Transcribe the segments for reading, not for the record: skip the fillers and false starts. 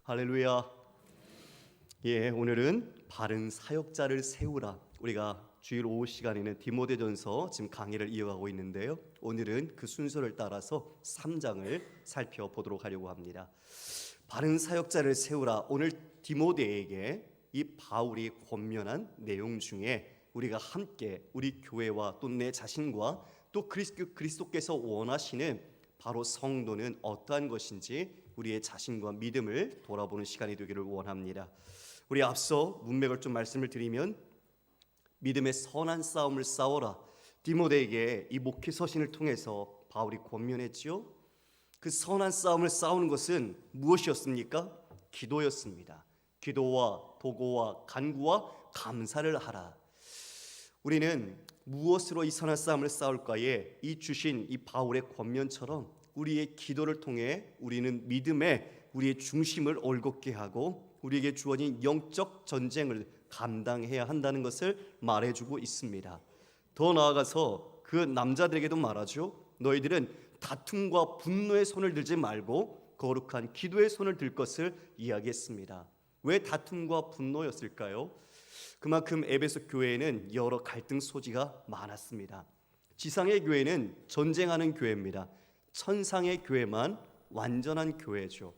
할렐루야. 오늘은 바른 사역자를 세우라. 우리가 주일 오후 시간에는 디모데전서 지금 강의를 이어가고 있는데요. 오늘은 그 순서를 따라서 3장을 살펴보도록 하려고 합니다. 바른 사역자를 세우라. 오늘 디모데에게 이 바울이 권면한 내용 중에 우리가 함께 우리 교회와 또 내 자신과 또 그리스도께서 원하시는 바로 성도는 어떠한 것인지 우리의 자신과 믿음을 돌아보는 시간이 되기를 원합니다. 우리 앞서 문맥을 좀 말씀을 드리면 믿음의 선한 싸움을 싸워라. 디모데에게 이 목회 서신을 통해서 바울이 권면했지요. 그 선한 싸움을 싸우는 것은 무엇이었습니까? 기도였습니다. 기도와 도고와 간구와 감사를 하라. 우리는 무엇으로 이 선한 싸움을 싸울까에 이 주신 이 바울의 권면처럼 우리의 기도를 통해 우리는 믿음에 우리의 중심을 올곧게 하고 우리에게 주어진 영적 전쟁을 감당해야 한다는 것을 말해주고 있습니다. 더 나아가서 그 남자들에게도 말하죠. 너희들은 다툼과 분노의 손을 들지 말고 거룩한 기도의 손을 들 것을 이야기했습니다. 왜 다툼과 분노였을까요? 그만큼 에베소 교회에는 여러 갈등 소지가 많았습니다. 지상의 교회는 전쟁하는 교회입니다. 천상의 교회만 완전한 교회죠.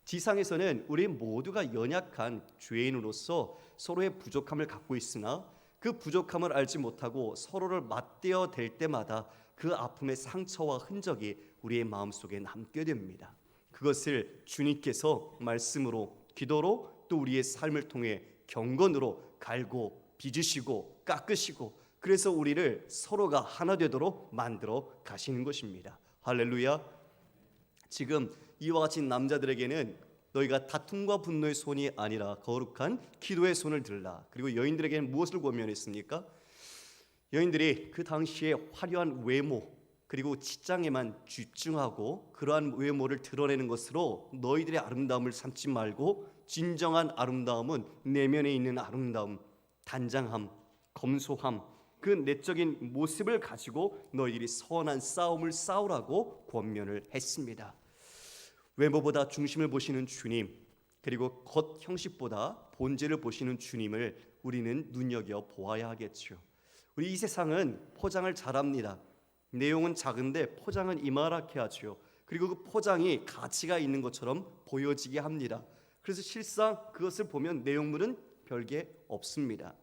지상에서는 우리 모두가 연약한 죄인으로서 서로의 부족함을 갖고 있으나 그 부족함을 알지 못하고 서로를 맞대어 댈 때마다 그 아픔의 상처와 흔적이 우리의 마음속에 남게 됩니다. 그것을 주님께서 말씀으로, 기도로, 또 우리의 삶을 통해 경건으로 갈고 빚으시고 깎으시고, 그래서 우리를 서로가 하나 되도록 만들어 가시는 것입니다. 할렐루야. 지금 이와 같이 남자들에게는 너희가 다툼과 분노의 손이 아니라 거룩한 기도의 손을 들라. 그리고 여인들에게는 무엇을 권면했습니까? 여인들이 그 당시에 화려한 외모 그리고 치장에만 집중하고 그러한 외모를 드러내는 것으로 너희들의 아름다움을 삼지 말고 진정한 아름다움은 내면에 있는 아름다움, 단장함, 검소함, 그 내적인 모습을 가지고 너희들이 선한 싸움을 싸우라고 권면을 했습니다. 외모보다 중심을 보시는 주님, 그리고 겉 형식보다 본질을 보시는 주님을 우리는 눈여겨 보아야 하겠죠. 우리 이 세상은 포장을 잘합니다. 내용은 작은데 포장은 이만하게 하죠. 그리고 그 포장이 가치가 있는 것처럼 보여지게 합니다. 그래서 실상 그것을 보면 내용물은 별게 없습니다.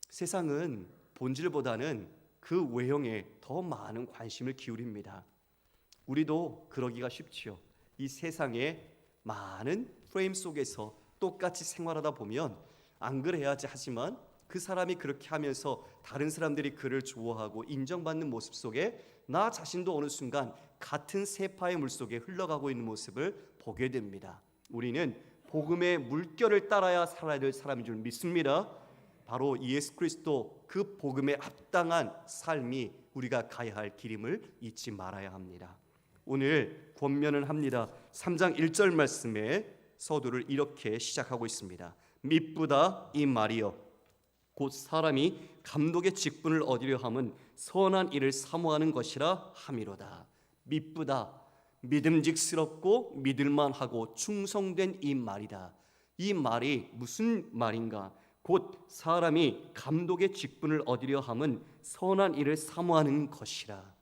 세상은 본질보다는 그 외형에 더 많은 관심을 기울입니다. 우리도 그러기가 쉽지요. 이 세상의 많은 프레임 속에서 똑같이 생활하다 보면 안 그래야지 하지만 그 사람이 그렇게 하면서 다른 사람들이 그를 좋아하고 인정받는 모습 속에 나 자신도 어느 순간 같은 세파의 물속에 흘러가고 있는 모습을 보게 됩니다. 우리는 복음의 물결을 따라야 살아야 될 사람인 줄 믿습니다. 바로 예수 그리스도 그 복음에 합당한 삶이 우리가 가야 할 길임을 잊지 말아야 합니다. 오늘 권면을 합니다. 3장 1절 말씀에 서두를 이렇게 시작하고 있습니다. 미쁘다 이 말이여 곧 사람이 감독의 직분을 얻으려 함은 선한 일을 사모하는 것이라 함이로다. 미쁘다, 믿음직스럽고 믿을만하고 충성된 이 말이다. 이 말이 무슨 말인가? 곧 사람이 감독의 직분을 얻으려 함은 선한 일을 사모하는 것이라.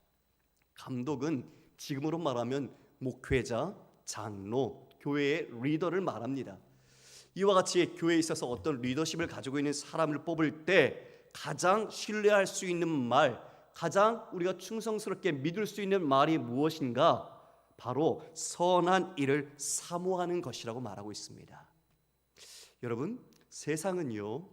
감독은 지금으로 말하면 목회자, 장로, 교회의 리더를 말합니다. 이와 같이 교회에 있어서 어떤 리더십을 가지고 있는 사람을 뽑을 때 가장 신뢰할 수 있는 말, 가장 우리가 충성스럽게 믿을 수 있는 말이 무엇인가? 바로 선한 일을 사모하는 것이라고 말하고 있습니다. 여러분, 세상은요,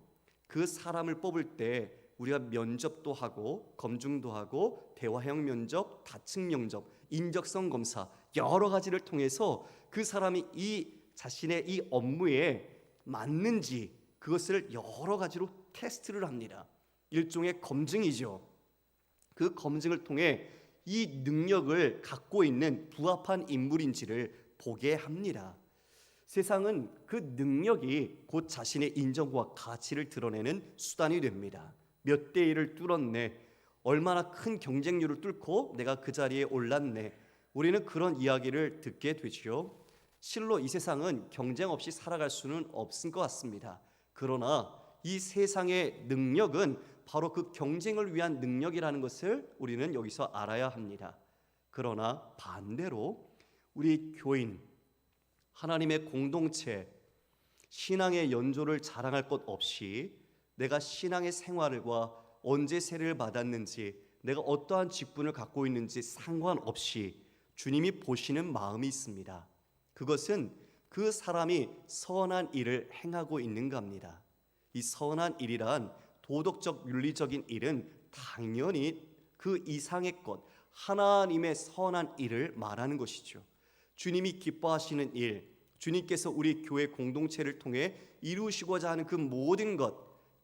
그 사람을 뽑을 때 우리가 면접도 하고 검증도 하고 대화형 면접, 다층 면접, 인적성 검사 여러 가지를 통해서 그 사람이 이 자신의 이 업무에 맞는지 그것을 여러 가지로 테스트를 합니다. 일종의 검증이죠. 그 검증을 통해 이 능력을 갖고 있는 부합한 인물인지를 보게 합니다. 세상은 그 능력이 곧 자신의 인정과 가치를 드러내는 수단이 됩니다. 몇 대 1을 뚫었네, 얼마나 큰 경쟁률을 뚫고 내가 그 자리에 올랐네, 우리는 그런 이야기를 듣게 되지요. 실로 이 세상은 경쟁 없이 살아갈 수는 없을 것 같습니다. 그러나 이 세상의 능력은 바로 그 경쟁을 위한 능력이라는 것을 우리는 여기서 알아야 합니다. 그러나 반대로 우리 교인, 하나님의 공동체, 신앙의 연조를 자랑할 것 없이 내가 신앙의 생활과 언제 세례를 받았는지, 내가 어떠한 직분을 갖고 있는지 상관없이 주님이 보시는 마음이 있습니다. 그것은 그 사람이 선한 일을 행하고 있는가입니다. 이 선한 일이란 도덕적 윤리적인 일은 당연히 그 이상의 것, 하나님의 선한 일을 말하는 것이죠. 주님이 기뻐하시는 일, 주님께서 우리 교회 공동체를 통해 이루시고자 하는 그 모든 것,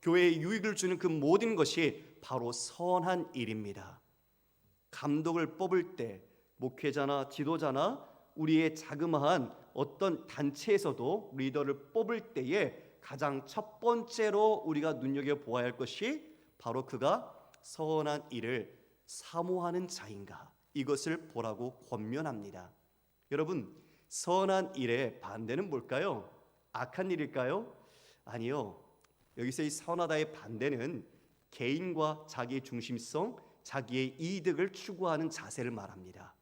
교회에 유익을 주는 그 모든 것이 바로 선한 일입니다. 감독을 뽑을 때 목회자나 지도자나 우리의 자그마한 어떤 단체에서도 리더를 뽑을 때에 가장 첫 번째로 우리가 눈여겨보아야 할 것이 바로 그가 선한 일을 사모하는 자인가, 이것을 보라고 권면합니다. 여러분, 선한 일의 반대는 뭘까요? 악한 일일까요? 아니요. 여기서 이 선하다의 반대는 개인과 자기의 중심성, 자기의 이득을 추구하는 자세를 말합니다.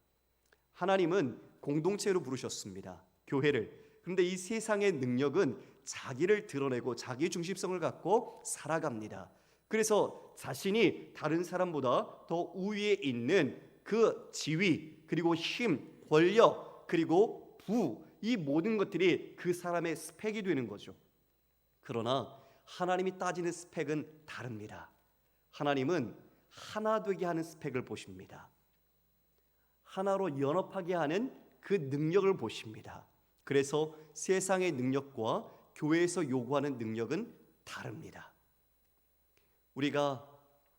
하나님은 공동체로 부르셨습니다. 교회를. 그런데 이 세상의 능력은 자기를 드러내고 자기의 중심성을 갖고 살아갑니다. 그래서 자신이 다른 사람보다 더 우위에 있는 그 지위, 그리고 힘, 권력, 그리고 부, 이 모든 것들이 그 사람의 스펙이 되는 거죠. 그러나 하나님이 따지는 스펙은 다릅니다. 하나님은 하나 되게 하는 스펙을 보십니다. 하나로 연합하게 하는 그 능력을 보십니다. 그래서 세상의 능력과 교회에서 요구하는 능력은 다릅니다. 우리가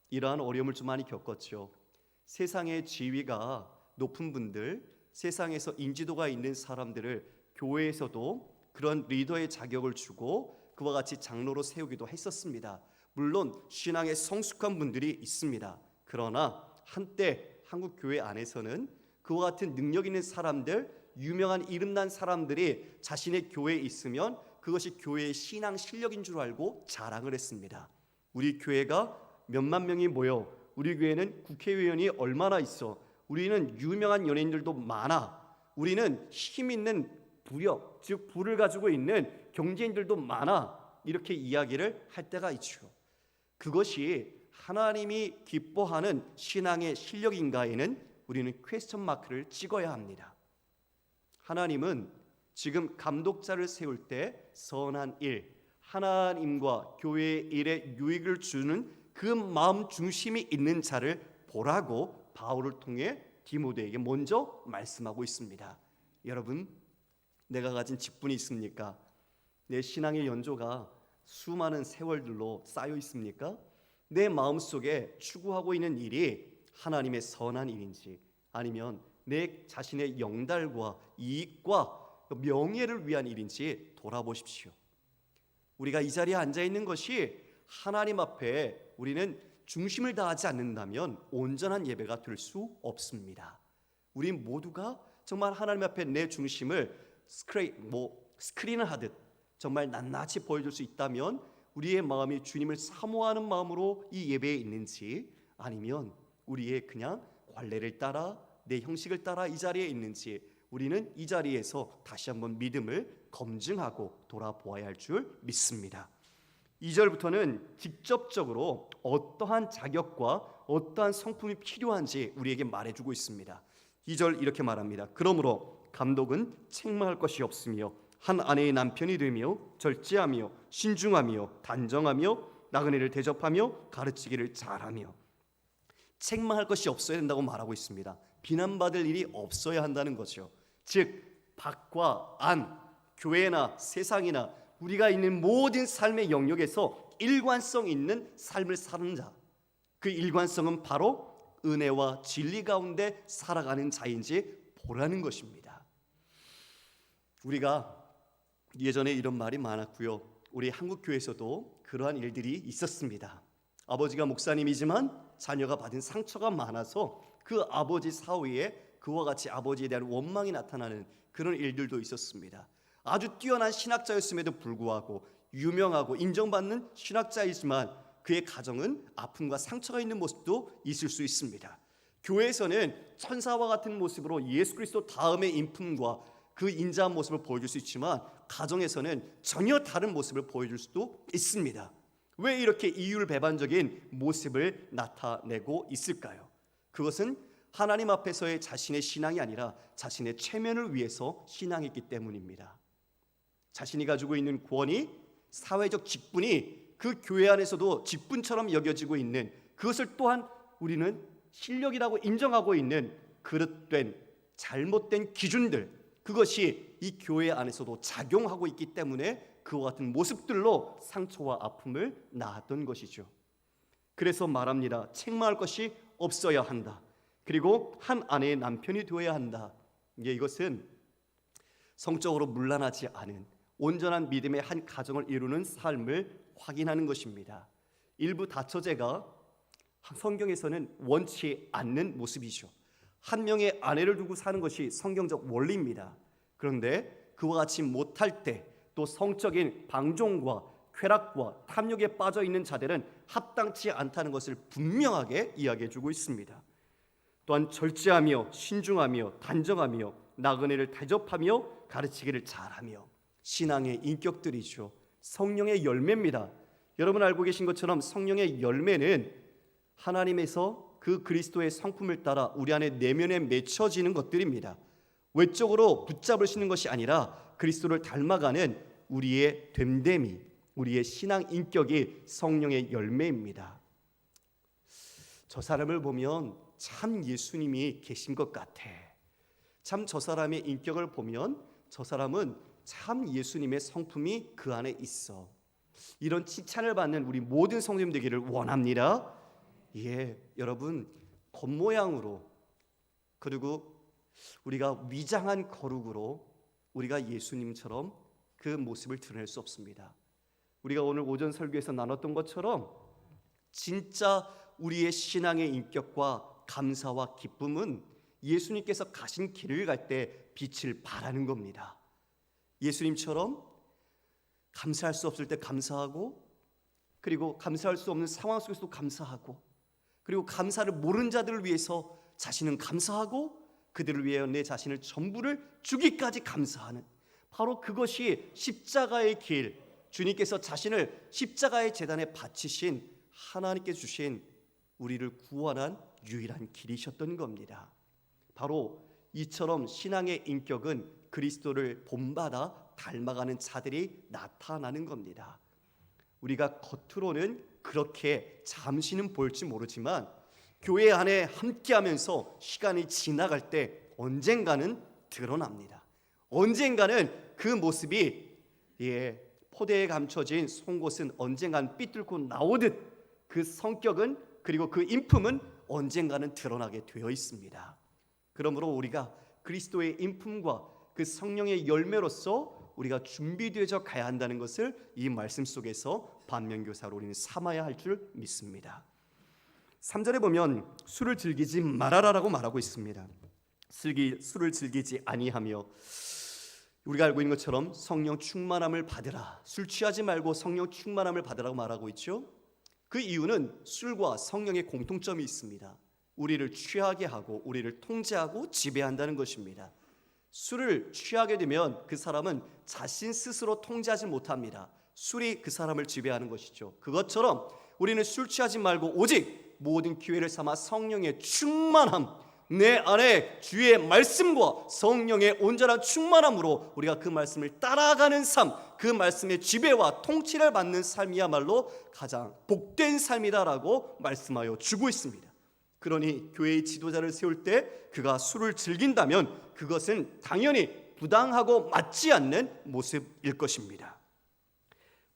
이러한 어려움을 좀 많이 겪었죠. 세상의 지위가 높은 분들, 세상에서 인지도가 있는 사람들을 교회에서도 그런 리더의 자격을 주고 그와 같이 장로로 세우기도 했었습니다. 물론 신앙에 성숙한 분들이 있습니다. 그러나 한때 한국 교회 안에서는 그와 같은 능력 있는 사람들, 유명한 이름난 사람들이 자신의 교회에 있으면 그것이 교회의 신앙 실력인 줄 알고 자랑을 했습니다. 우리 교회가 몇만 명이 모여, 우리 교회는 국회의원이 얼마나 있어, 우리는 유명한 연예인들도 많아, 우리는 힘 있는 부력, 즉 부를 가지고 있는 경제인들도 많아, 이렇게 이야기를 할 때가 있죠. 그것이 하나님이 기뻐하는 신앙의 실력인가에는 우리는 퀘스천 마크를 찍어야 합니다. 하나님은 지금 감독자를 세울 때 선한 일, 하나님과 교회의 일에 유익을 주는 그 마음 중심이 있는 자를 보라고 바울을 통해 디모데에게 먼저 말씀하고 있습니다. 여러분, 내가 가진 직분이 있습니까? 내 신앙의 연조가 수많은 세월들로 쌓여 있습니까? 내 마음속에 추구하고 있는 일이 하나님의 선한 일인지, 아니면 내 자신의 영달과 이익과 명예를 위한 일인지 돌아보십시오. 우리가 이 자리에 앉아 있는 것이 하나님 앞에 우리는 중심을 다하지 않는다면 온전한 예배가 될 수 없습니다. 우리 모두가 정말 하나님 앞에 내 중심을 스크린을 하듯 정말 낱낱이 보여줄 수 있다면 우리의 마음이 주님을 사모하는 마음으로 이 예배에 있는지, 아니면 우리의 그냥 관례를 따라 내 형식을 따라 이 자리에 있는지, 우리는 이 자리에서 다시 한번 믿음을 검증하고 돌아보아야 할 줄 믿습니다. 2절부터는 직접적으로 어떠한 자격과 어떠한 성품이 필요한지 우리에게 말해주고 있습니다. 2절 이렇게 말합니다. 그러므로 감독은 책망할 것이 없으며 한 아내의 남편이 되며 절제하며 신중하며 단정하며 나그네를 대접하며 가르치기를 잘하며. 책망할 것이 없어야 된다고 말하고 있습니다. 비난받을 일이 없어야 한다는 거죠. 즉 밖과 안, 교회나 세상이나 우리가 있는 모든 삶의 영역에서 일관성 있는 삶을 사는 자, 그 일관성은 바로 은혜와 진리 가운데 살아가는 자인지 보라는 것입니다. 우리가 예전에 이런 말이 많았고요. 우리 한국교회에서도 그러한 일들이 있었습니다. 아버지가 목사님이지만 자녀가 받은 상처가 많아서 그 아버지 사위에 그 그와 같이 아버지에 대한 원망이 나타나는 그런 일들도 있었습니다. 아주 뛰어난 신학자였음에도 불구하고 유명하고 인정받는 신학자이지만 그의 가정은 아픔과 상처가 있는 모습도 있을 수 있습니다. 교회에서는 천사와 같은 모습으로 예수 그리스도 다음의 인품과 그 인자한 모습을 보여줄 수 있지만 가정에서는 전혀 다른 모습을 보여줄 수도 있습니다. 왜 이렇게 이율배반적인 모습을 나타내고 있을까요? 그것은 하나님 앞에서의 자신의 신앙이 아니라 자신의 체면을 위해서 신앙했기 때문입니다. 자신이 가지고 있는 권위, 사회적 직분이 그 교회 안에서도 직분처럼 여겨지고 있는 그것을 또한 우리는 실력이라고 인정하고 있는 그릇된 잘못된 기준들, 그것이 이 교회 안에서도 작용하고 있기 때문에 그와 같은 모습들로 상처와 아픔을 낳았던 것이죠. 그래서 말합니다. 책망할 것이 없어야 한다. 그리고 한 아내의 남편이 되어야 한다. 이것은 성적으로 문란하지 않은 온전한 믿음의 한 가정을 이루는 삶을 확인하는 것입니다. 일부 다처제가 성경에서는 원치 않는 모습이죠. 한 명의 아내를 두고 사는 것이 성경적 원리입니다. 그런데 그와 같이 못할 때 또 성적인 방종과 쾌락과 탐욕에 빠져 있는 자들은 합당치 않다는 것을 분명하게 이야기해 주고 있습니다. 또한 절제하며 신중하며 단정하며 나그네를 대접하며 가르치기를 잘하며 신앙의 인격들이죠. 성령의 열매입니다. 여러분 알고 계신 것처럼 성령의 열매는 하나님에서 그 그리스도의 성품을 따라 우리 안에 내면에 맺혀지는 것들입니다. 외적으로 붙잡으시는 것이 아니라 그리스도를 닮아가는 우리의 됨됨이, 우리의 신앙 인격이 성령의 열매입니다. 저 사람을 보면 참 예수님이 계신 것 같아. 참 저 사람의 인격을 보면 저 사람은 참 예수님의 성품이 그 안에 있어. 이런 칭찬을 받는 우리 모든 성도님 되기를 원합니다. 여러분 겉모양으로 그리고 우리가 위장한 거룩으로 우리가 예수님처럼 그 모습을 드러낼 수 없습니다. 우리가 오늘 오전 설교에서 나눴던 것처럼 진짜 우리의 신앙의 인격과 감사와 기쁨은 예수님께서 가신 길을 갈 때 빛을 발하는 겁니다. 예수님처럼 감사할 수 없을 때 감사하고 그리고 감사할 수 없는 상황 속에서도 감사하고 그리고 감사를 모르는 자들을 위해서 자신은 감사하고 그들을 위해 내 자신을 전부를 주기까지 감사하는 바로 그것이 십자가의 길, 주님께서 자신을 십자가의 제단에 바치신 하나님께 주신 우리를 구원한 유일한 길이셨던 겁니다. 바로 이처럼 신앙의 인격은 그리스도를 본받아 닮아가는 자들이 나타나는 겁니다. 우리가 겉으로는 그렇게 잠시는 보일지 모르지만 교회 안에 함께하면서 시간이 지나갈 때 언젠가는 드러납니다. 언젠가는 그 모습이 포대에 감춰진 송곳은 언젠가는 삐뚤고 나오듯 그 성격은 그리고 그 인품은 언젠가는 드러나게 되어 있습니다. 그러므로 우리가 그리스도의 인품과 그 성령의 열매로서 우리가 준비되어져 가야 한다는 것을 이 말씀 속에서 반면교사로 우리는 삼아야 할 줄 믿습니다. 3절에 보면 술을 즐기지 말아라라고 말하고 있습니다. 술을 즐기지 아니하며 우리가 알고 있는 것처럼 성령 충만함을 받으라. 술 취하지 말고 성령 충만함을 받으라고 말하고 있죠. 그 이유는 술과 성령의 공통점이 있습니다. 우리를 취하게 하고 우리를 통제하고 지배한다는 것입니다. 술을 취하게 되면 그 사람은 자신 스스로 통제하지 못합니다. 술이 그 사람을 지배하는 것이죠. 그것처럼 우리는 술 취하지 말고 오직 모든 기회를 삼아 성령의 충만함, 내 안에 주의 말씀과 성령의 온전한 충만함으로 우리가 그 말씀을 따라가는 삶, 그 말씀의 지배와 통치를 받는 삶이야말로 가장 복된 삶이다라고 말씀하여 주고 있습니다. 그러니 교회의 지도자를 세울 때 그가 술을 즐긴다면 그것은 당연히 부당하고 맞지 않는 모습일 것입니다.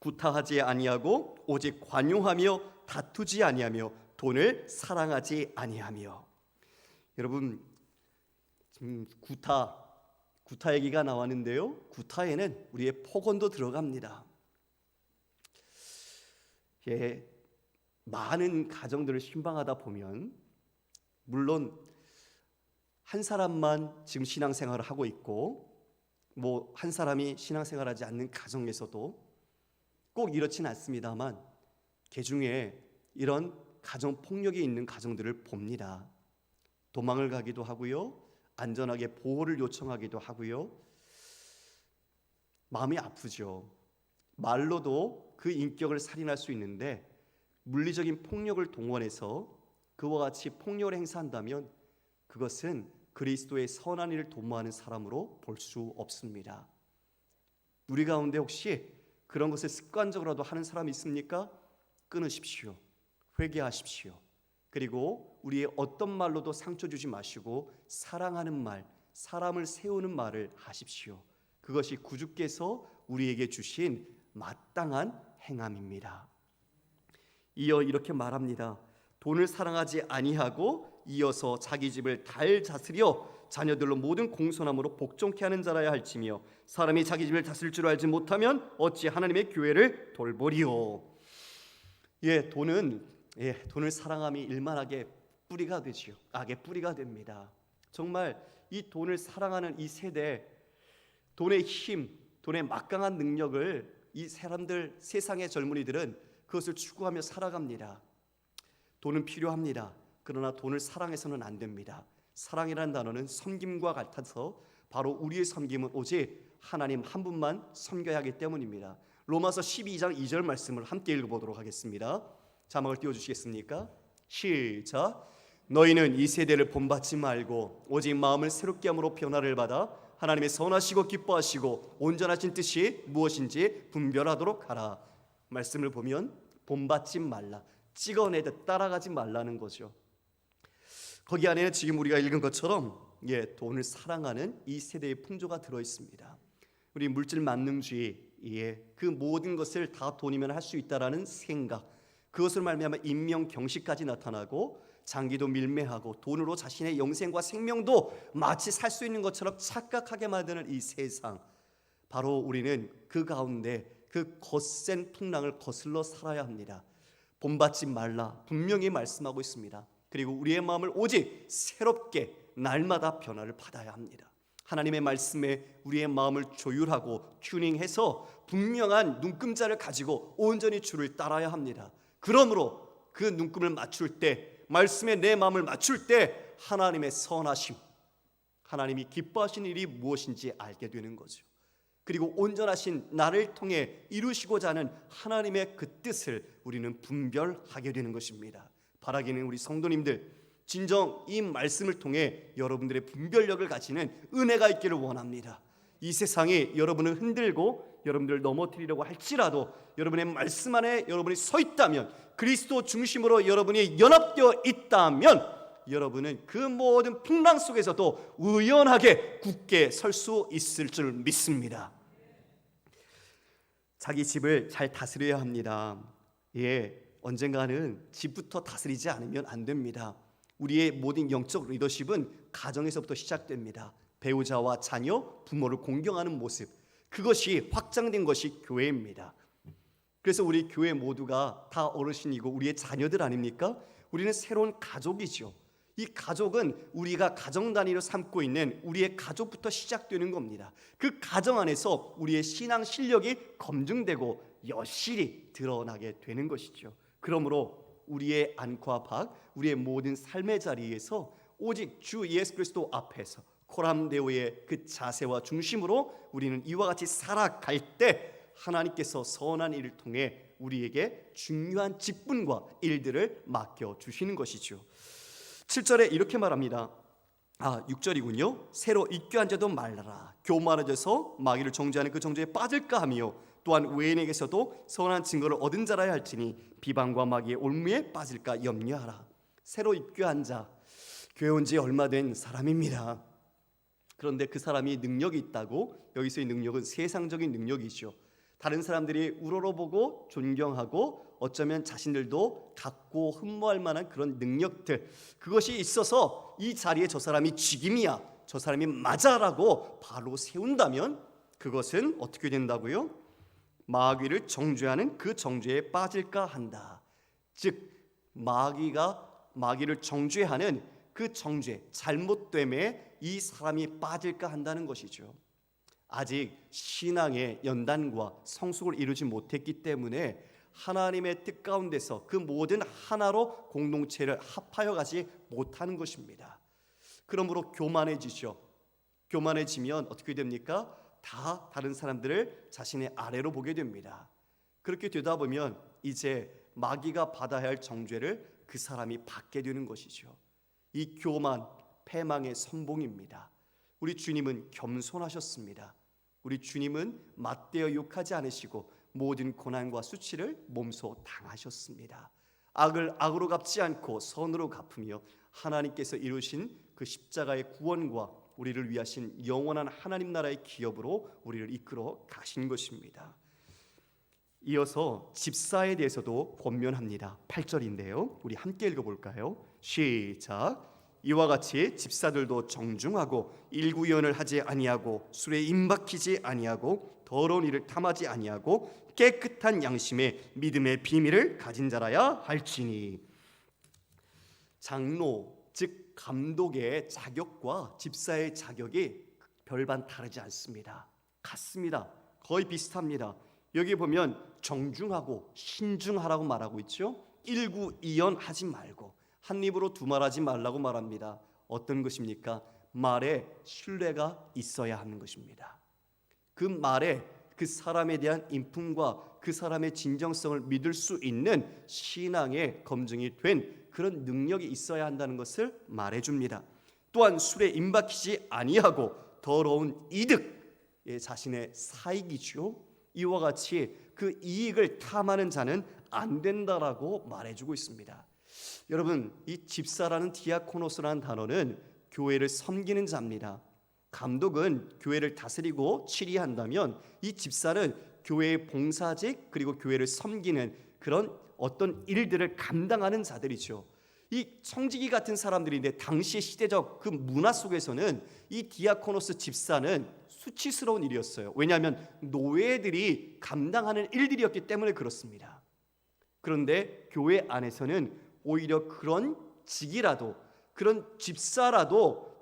구타하지 아니하고 오직 관용하며 다투지 아니하며 돈을 사랑하지 아니하며. 여러분 지금 구타 얘기가 나왔는데요. 구타에는 우리의 폭언도 들어갑니다. 많은 가정들을 신방하다 보면 물론 한 사람만 지금 신앙생활을 하고 있고 뭐 한 사람이 신앙생활하지 않는 가정에서도 꼭 이렇진 않습니다만 개중에 이런 가정폭력이 있는 가정들을 봅니다. 도망을 가기도 하고요, 안전하게 보호를 요청하기도 하고요. 마음이 아프죠. 말로도 그 인격을 살인할 수 있는데 물리적인 폭력을 동원해서 그와 같이 폭력을 행사한다면 그것은 그리스도의 선한 일을 도모하는 사람으로 볼 수 없습니다. 우리 가운데 혹시 그런 것을 습관적으로도 하는 사람이 있습니까? 끊으십시오. 회개하십시오. 그리고 우리의 어떤 말로도 상처 주지 마시고 사랑하는 말, 사람을 세우는 말을 하십시오. 그것이 구주께서 우리에게 주신 마땅한 행함입니다. 이어 이렇게 말합니다. 돈을 사랑하지 아니하고 이어서 자기 집을 잘 다스려 자녀들로 모든 공손함으로 복종케 하는 자라야 할지며 사람이 자기 집을 다스릴 줄 알지 못하면 어찌 하나님의 교회를 돌보리요. 돈을 사랑함이 일만하게 뿌리가 되지요. 악의 뿌리가 됩니다. 정말 이 돈을 사랑하는 이 세대, 돈의 힘, 돈의 막강한 능력을 이 사람들, 세상의 젊은이들은 그것을 추구하며 살아갑니다. 돈은 필요합니다. 그러나 돈을 사랑해서는 안 됩니다. 사랑이라는 단어는 섬김과 같아서 바로 우리의 섬김은 오직 하나님 한 분만 섬겨야 하기 때문입니다. 로마서 12장 2절 말씀을 함께 읽어보도록 하겠습니다. 자막을 띄워주시겠습니까? 시작. 너희는 이 세대를 본받지 말고 오직 마음을 새롭게 함으로 변화를 받아 하나님의 선하시고 기뻐하시고 온전하신 뜻이 무엇인지 분별하도록 하라. 말씀을 보면 본받지 말라, 찍어내듯 따라가지 말라는 거죠. 거기 안에는 지금 우리가 읽은 것처럼 돈을 사랑하는 이 세대의 풍조가 들어있습니다. 우리 물질 만능주의에 그 모든 것을 다 돈이면 할 수 있다라는 생각, 그것을 말미암아 인명 경시까지 나타나고 장기도 밀매하고 돈으로 자신의 영생과 생명도 마치 살 수 있는 것처럼 착각하게 만드는 이 세상, 바로 우리는 그 가운데 그 거센 풍랑을 거슬러 살아야 합니다. 본받지 말라 분명히 말씀하고 있습니다. 그리고 우리의 마음을 오직 새롭게 날마다 변화를 받아야 합니다. 하나님의 말씀에 우리의 마음을 조율하고 튜닝해서 분명한 눈금자를 가지고 온전히 주를 따라야 합니다. 그러므로 그 눈금을 맞출 때, 말씀에 내 마음을 맞출 때 하나님의 선하심, 하나님이 기뻐하시는 일이 무엇인지 알게 되는 거죠. 그리고 온전하신 나를 통해 이루시고자 하는 하나님의 그 뜻을 우리는 분별하게 되는 것입니다. 바라기는 우리 성도님들, 진정 이 말씀을 통해 여러분들의 분별력을 가지는 은혜가 있기를 원합니다. 이 세상이 여러분을 흔들고 여러분들을 넘어뜨리려고 할지라도 여러분의 말씀 안에 여러분이 서 있다면, 그리스도 중심으로 여러분이 연합되어 있다면 여러분은 그 모든 풍랑 속에서도 의연하게 굳게 설 수 있을 줄 믿습니다. 자기 집을 잘 다스려야 합니다. 언젠가는 집부터 다스리지 않으면 안 됩니다. 우리의 모든 영적 리더십은 가정에서부터 시작됩니다. 배우자와 자녀, 부모를 공경하는 모습, 그것이 확장된 것이 교회입니다. 그래서 우리 교회 모두가 다 어르신이고 우리의 자녀들 아닙니까? 우리는 새로운 가족이죠. 이 가족은 우리가 가정 단위로 삼고 있는 우리의 가족부터 시작되는 겁니다. 그 가정 안에서 우리의 신앙 실력이 검증되고 여실히 드러나게 되는 것이죠. 그러므로 우리의 안과 밖, 우리의 모든 삶의 자리에서 오직 주 예수 그리스도 앞에서 코람데오의 그 자세와 중심으로 우리는 이와 같이 살아갈 때 하나님께서 선한 일을 통해 우리에게 중요한 직분과 일들을 맡겨주시는 것이죠. 7절에 이렇게 말합니다. 6절이군요. 새로 입교한 자도 말라라. 교만해져서 마귀를 정죄하는 그 정죄에 빠질까 하며 또한 외인에게서도 선한 증거를 얻은 자라야 할지니 비방과 마귀의 올무에 빠질까 염려하라. 새로 입교한 자, 교회 온 지 얼마 된 사람입니다. 그런데 그 사람이 능력이 있다고, 여기서의 능력은 세상적인 능력이죠. 다른 사람들이 우러러보고 존경하고 어쩌면 자신들도 갖고 흠모할 만한 그런 능력들, 그것이 있어서 이 자리에 저 사람이 죽임이야, 저 사람이 맞아라고 바로 세운다면 그것은 어떻게 된다고요? 마귀를 정죄하는 그 정죄에 빠질까 한다. 즉 마귀를 정죄하는 그 정죄, 잘못됨에 이 사람이 빠질까 한다는 것이죠. 아직 신앙의 연단과 성숙을 이루지 못했기 때문에 하나님의 뜻 가운데서 그 모든 하나로 공동체를 합하여 가지 못하는 것입니다. 그러므로 교만해지죠. 교만해지면 어떻게 됩니까? 다 다른 사람들을 자신의 아래로 보게 됩니다. 그렇게 되다 보면 이제 마귀가 받아야 할 정죄를 그 사람이 받게 되는 것이죠. 이 교만, 패망의 선봉입니다. 우리 주님은 겸손하셨습니다. 우리 주님은 맞대어 욕하지 않으시고 모든 고난과 수치를 몸소 당하셨습니다. 악을 악으로 갚지 않고 선으로 갚으며 하나님께서 이루신 그 십자가의 구원과 우리를 위하신 영원한 하나님 나라의 기업으로 우리를 이끌어 가신 것입니다. 이어서 집사에 대해서도 권면합니다. 8절인데요. 우리 함께 읽어볼까요? 시작. 이와 같이 집사들도 정중하고 일구연을 하지 아니하고 술에 임박히지 아니하고 더러운 일을 탐하지 아니하고 깨끗한 양심에 믿음의 비밀을 가진 자라야 할지니. 장로 즉 감독의 자격과 집사의 자격이 별반 다르지 않습니다. 같습니다. 거의 비슷합니다. 여기 보면 정중하고 신중하라고 말하고 있죠. 일구이연 하지 말고 한 입으로 두말하지 말라고 말합니다. 어떤 것입니까? 말에 신뢰가 있어야 하는 것입니다. 그 말에 그 사람에 대한 인품과 그 사람의 진정성을 믿을 수 있는 신앙의 검증이 된 그런 능력이 있어야 한다는 것을 말해줍니다. 또한 술에 임박히지 아니하고 더러운 이득, 자신의 사익이죠. 이와 같이 그 이익을 탐하는 자는 안 된다라고 말해주고 있습니다. 여러분, 이 집사라는 디아코노스라는 단어는 교회를 섬기는 자입니다. 감독은 교회를 다스리고 치리한다면 이 집사는 교회의 봉사직 그리고 교회를 섬기는 그런 어떤 일들을 감당하는 자들이죠. 이 청지기 같은 사람들인데 당시의 시대적 그 문화 속에서는 이 디아코노스 집사는 수치스러운 일이었어요. 왜냐하면 노예들이 감당하는 일들이었기 때문에 그렇습니다. 그런데 교회 안에서는 오히려 그런 직이라도 그런 집사라도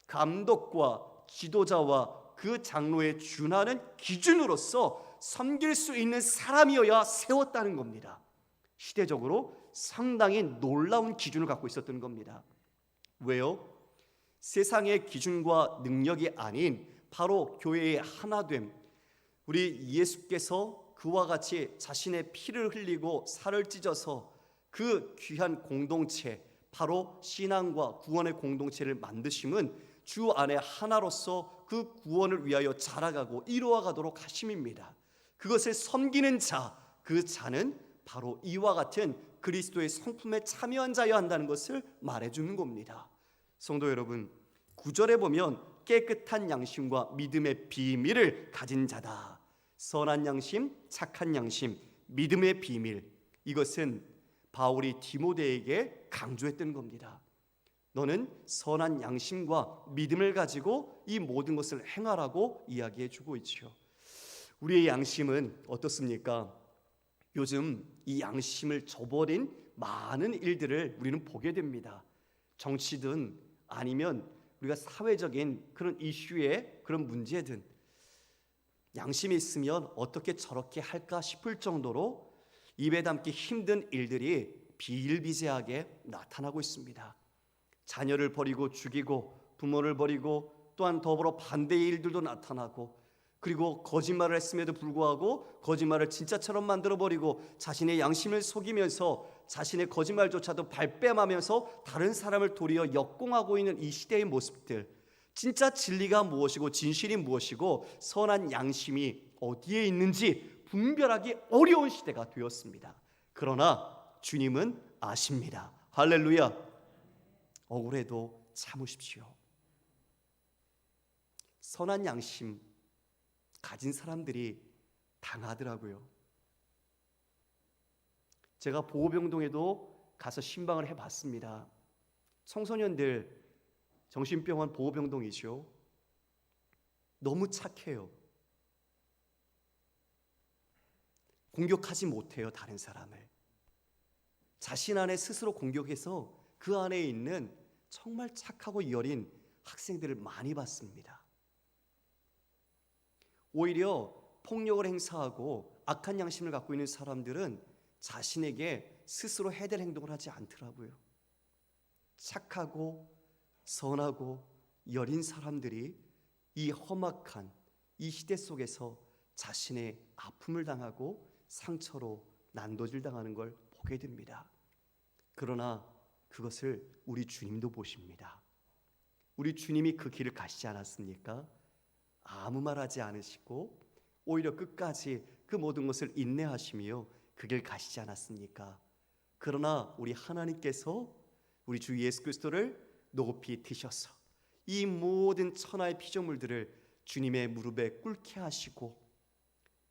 감독과 지도자와 그 장로에 준하는 기준으로서 섬길 수 있는 사람이어야 세웠다는 겁니다. 시대적으로 상당히 놀라운 기준을 갖고 있었던 겁니다. 왜요? 세상의 기준과 능력이 아닌 바로 교회의 하나됨, 우리 예수께서 그와 같이 자신의 피를 흘리고 살을 찢어서 그 귀한 공동체, 바로 신앙과 구원의 공동체를 만드심은 주 안에 하나로서 그 구원을 위하여 자라가고 이루어가도록 하심입니다. 그것을 섬기는 자, 그 자는 바로 이와 같은 그리스도의 성품에 참여한 자여야 한다는 것을 말해주는 겁니다. 성도 여러분, 9절에 보면 깨끗한 양심과 믿음의 비밀을 가진 자다. 선한 양심, 착한 양심, 믿음의 비밀, 이것은 바울이 디모데에게 강조했던 겁니다. 너는 선한 양심과 믿음을 가지고 이 모든 것을 행하라고 이야기해 주고 있죠. 우리의 양심은 어떻습니까? 요즘 이 양심을 저버린 많은 일들을 우리는 보게 됩니다. 정치든 아니면 우리가 사회적인 그런 이슈의 그런 문제든 양심이 있으면 어떻게 저렇게 할까 싶을 정도로 입에 담기 힘든 일들이 비일비재하게 나타나고 있습니다. 자녀를 버리고 죽이고 부모를 버리고 또한 더불어 반대의 일들도 나타나고 그리고 거짓말을 했음에도 불구하고 거짓말을 진짜처럼 만들어버리고 자신의 양심을 속이면서 자신의 거짓말조차도 발뺌하면서 다른 사람을 도리어 역공하고 있는 이 시대의 모습들, 진짜 진리가 무엇이고 진실이 무엇이고 선한 양심이 어디에 있는지 분별하기 어려운 시대가 되었습니다. 그러나 주님은 아십니다. 할렐루야. 억울해도 참으십시오. 선한 양심 가진 사람들이 당하더라고요. 제가 보호병동에도 가서 신방을 해봤습니다. 청소년들 정신병원 보호병동이죠. 너무 착해요. 공격하지 못해요, 다른 사람을. 자신 안에 스스로 공격해서 그 안에 있는 정말 착하고 여린 학생들을 많이 봤습니다. 오히려 폭력을 행사하고 악한 양심을 갖고 있는 사람들은 자신에게 스스로 해될 행동을 하지 않더라고요. 착하고 선하고 여린 사람들이 이 험악한 이 시대 속에서 자신의 아픔을 당하고 상처로 난도질 당하는 걸 보게 됩니다. 그러나 그것을 우리 주님도 보십니다. 우리 주님이 그 길을 가시지 않았습니까? 아무 말 하지 않으시고 오히려 끝까지 그 모든 것을 인내하시며 그 길 가시지 않았습니까? 그러나 우리 하나님께서 우리 주 예수 그리스도를 높이 드셔서 이 모든 천하의 피조물들을 주님의 무릎에 꿇게 하시고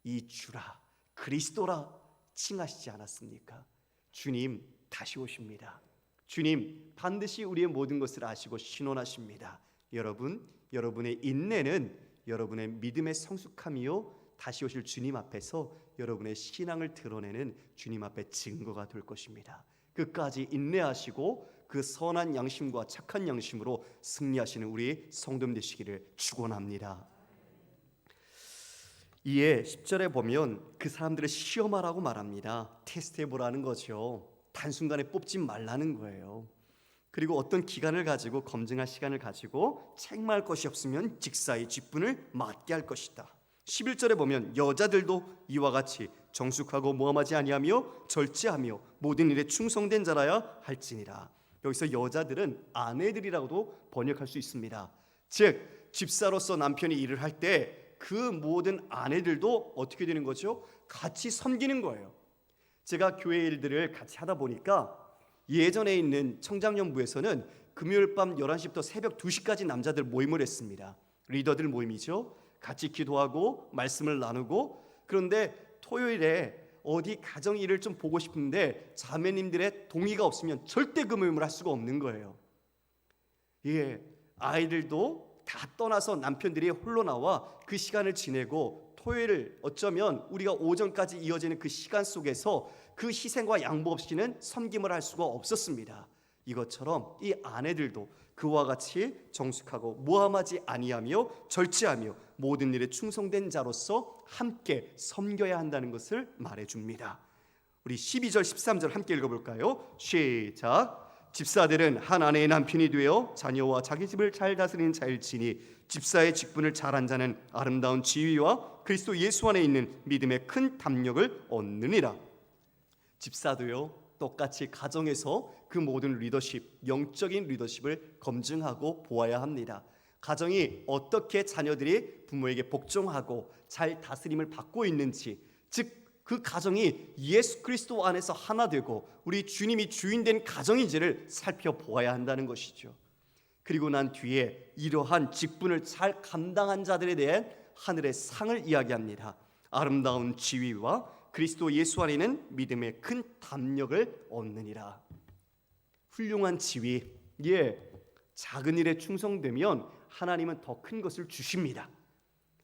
이 주라 그리스도라 칭하시지 않았습니까? 주님 다시 오십니다. 주님 반드시 우리의 모든 것을 아시고 신원하십니다. 여러분, 여러분의 인내는 여러분의 믿음의 성숙함이요 다시 오실 주님 앞에서 여러분의 신앙을 드러내는 주님 앞에 증거가 될 것입니다. 끝까지 인내하시고 그 선한 양심과 착한 양심으로 승리하시는 우리 성도님 되시기를 축원합니다. 이에 10절에 보면 그 사람들을 시험하라고 말합니다. 테스트해보라는 거죠. 단순간에 뽑지 말라는 거예요. 그리고 어떤 기간을 가지고 검증할 시간을 가지고 책망할 것이 없으면 직사의 직분을 맞게 할 것이다. 11절에 보면 여자들도 이와 같이 정숙하고 모함하지 아니하며 절제하며 모든 일에 충성된 자라야 할지니라. 여기서 여자들은 아내들이라고도 번역할 수 있습니다. 즉 집사로서 남편이 일을 할 때 그 모든 아내들도 어떻게 되는 거죠? 같이 섬기는 거예요. 제가 교회 일들을 같이 하다 보니까 예전에 있는 청장년부에서는 금요일 밤 11시부터 새벽 2시까지 남자들 모임을 했습니다. 리더들 모임이죠. 같이 기도하고 말씀을 나누고, 그런데 토요일에 어디 가정 일을 좀 보고 싶은데 자매님들의 동의가 없으면 절대 그 모임을 할 수가 없는 거예요. 아이들도 다 떠나서 남편들이 홀로 나와 그 시간을 지내고 토요일 어쩌면 우리가 오전까지 이어지는 그 시간 속에서 그 희생과 양보 없이는 섬김을 할 수가 없었습니다. 이것처럼 이 아내들도 그와 같이 정숙하고 모함하지 아니하며 절제하며 모든 일에 충성된 자로서 함께 섬겨야 한다는 것을 말해줍니다. 우리 12절 13절 함께 읽어볼까요? 시작. 집사들은 한 아내의 남편이 되어 자녀와 자기 집을 잘 다스리는 자일지니 집사의 직분을 잘한 자는 아름다운 지위와 그리스도 예수 안에 있는 믿음의 큰 담력을 얻느니라. 집사도요 똑같이 가정에서 그 모든 리더십, 영적인 리더십을 검증하고 보아야 합니다. 가정이 어떻게 자녀들이 부모에게 복종하고 잘 다스림을 받고 있는지, 즉 그 가정이 예수 그리스도 안에서 하나 되고 우리 주님이 주인된 가정인지를 살펴보아야 한다는 것이죠. 그리고 난 뒤에 이러한 직분을 잘 감당한 자들에 대한 하늘의 상을 이야기합니다. 아름다운 지위와 그리스도 예수 안에는 믿음의 큰 담력을 얻느니라. 훌륭한 지위, 작은 일에 충성되면 하나님은 더 큰 것을 주십니다.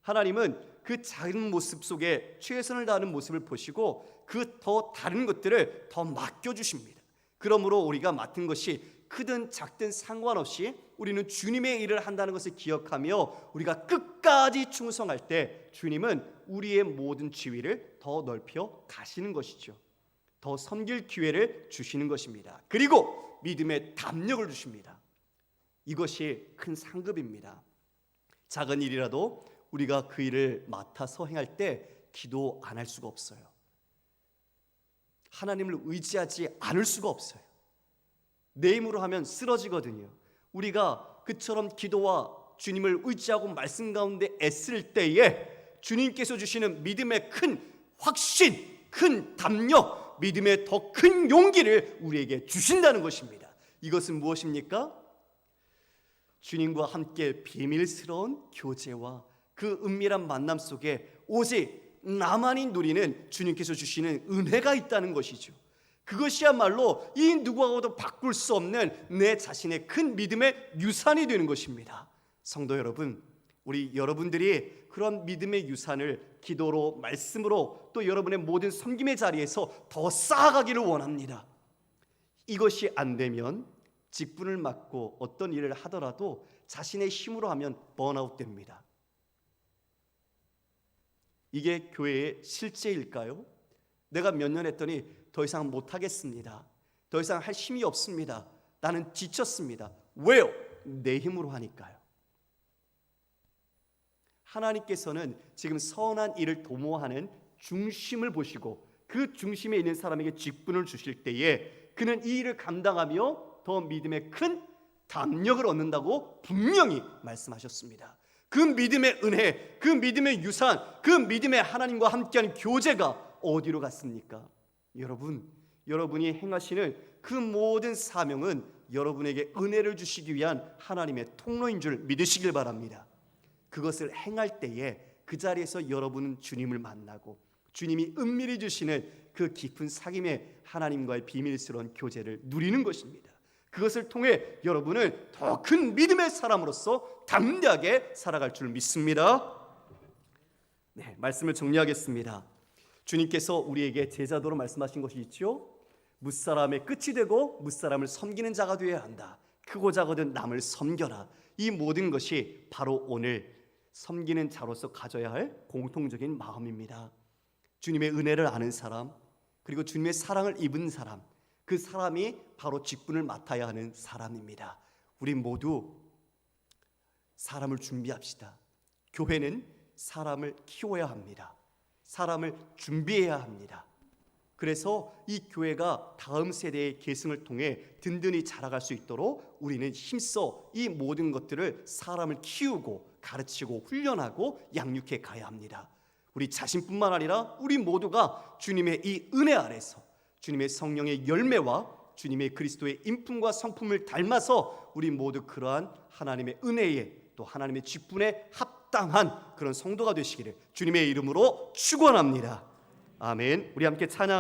하나님은 그 작은 모습 속에 최선을 다하는 모습을 보시고 그 더 다른 것들을 더 맡겨주십니다. 그러므로 우리가 맡은 것이 크든 작든 상관없이 우리는 주님의 일을 한다는 것을 기억하며 우리가 끝까지 충성할 때 주님은 우리의 모든 지위를 더 넓혀 가시는 것이죠. 더 섬길 기회를 주시는 것입니다. 그리고 믿음의 담력을 주십니다. 이것이 큰 상급입니다. 작은 일이라도 우리가 그 일을 맡아서 행할 때 기도 안 할 수가 없어요. 하나님을 의지하지 않을 수가 없어요. 내 힘으로 하면 쓰러지거든요. 우리가 그처럼 기도와 주님을 의지하고 말씀 가운데 애쓸 때에 주님께서 주시는 믿음의 큰 확신, 큰 담력, 믿음의 더 큰 용기를 우리에게 주신다는 것입니다. 이것은 무엇입니까? 주님과 함께 비밀스러운 교제와 그 은밀한 만남 속에 오직 나만이 누리는 주님께서 주시는 은혜가 있다는 것이죠. 그것이야말로 이 누구하고도 바꿀 수 없는 내 자신의 큰 믿음의 유산이 되는 것입니다. 성도 여러분, 우리 여러분들이 그런 믿음의 유산을 기도로, 말씀으로 또 여러분의 모든 섬김의 자리에서 더 쌓아가기를 원합니다. 이것이 안 되면 직분을 맡고 어떤 일을 하더라도 자신의 힘으로 하면 번아웃 됩니다. 이게 교회의 실제일까요? 내가 몇 년 했더니 더 이상 못하겠습니다. 더 이상 할 힘이 없습니다. 나는 지쳤습니다. 왜요? 내 힘으로 하니까요. 하나님께서는 지금 선한 일을 도모하는 중심을 보시고 그 중심에 있는 사람에게 직분을 주실 때에 그는 이 일을 감당하며 더 믿음의 큰 담력을 얻는다고 분명히 말씀하셨습니다. 그 믿음의 은혜, 그 믿음의 유산, 그 믿음의 하나님과 함께하는 교제가 어디로 갔습니까? 여러분이 행하시는 그 모든 사명은 여러분에게 은혜를 주시기 위한 하나님의 통로인 줄 믿으시길 바랍니다. 그것을 행할 때에 그 자리에서 여러분은 주님을 만나고 주님이 은밀히 주시는 그 깊은 사귐의 하나님과의 비밀스러운 교제를 누리는 것입니다. 그것을 통해 여러분은 더 큰 믿음의 사람으로서 담대하게 살아갈 줄 믿습니다. 네, 말씀을 정리하겠습니다. 주님께서 우리에게 제자도로 말씀하신 것이 있죠. 무사람의 끝이 되고 무사람을 섬기는 자가 되어야 한다. 크고 작거든 남을 섬겨라. 이 모든 것이 바로 오늘 섬기는 자로서 가져야 할 공통적인 마음입니다. 주님의 은혜를 아는 사람, 그리고 주님의 사랑을 입은 사람, 그 사람이 바로 직분을 맡아야 하는 사람입니다. 우리 모두 사람을 준비합시다. 교회는 사람을 키워야 합니다. 사람을 준비해야 합니다. 그래서 이 교회가 다음 세대의 계승을 통해 든든히 자라갈 수 있도록 우리는 힘써 이 모든 것들을 사람을 키우고 가르치고 훈련하고 양육해 가야 합니다. 우리 자신뿐만 아니라 우리 모두가 주님의 이 은혜 아래서 주님의 성령의 열매와 주님의 그리스도의 인품과 성품을 닮아서 우리 모두 그러한 하나님의 은혜에 또 하나님의 직분에 합당한 그런 성도가 되시기를 주님의 이름으로 축원합니다. 아멘. 우리 함께 찬양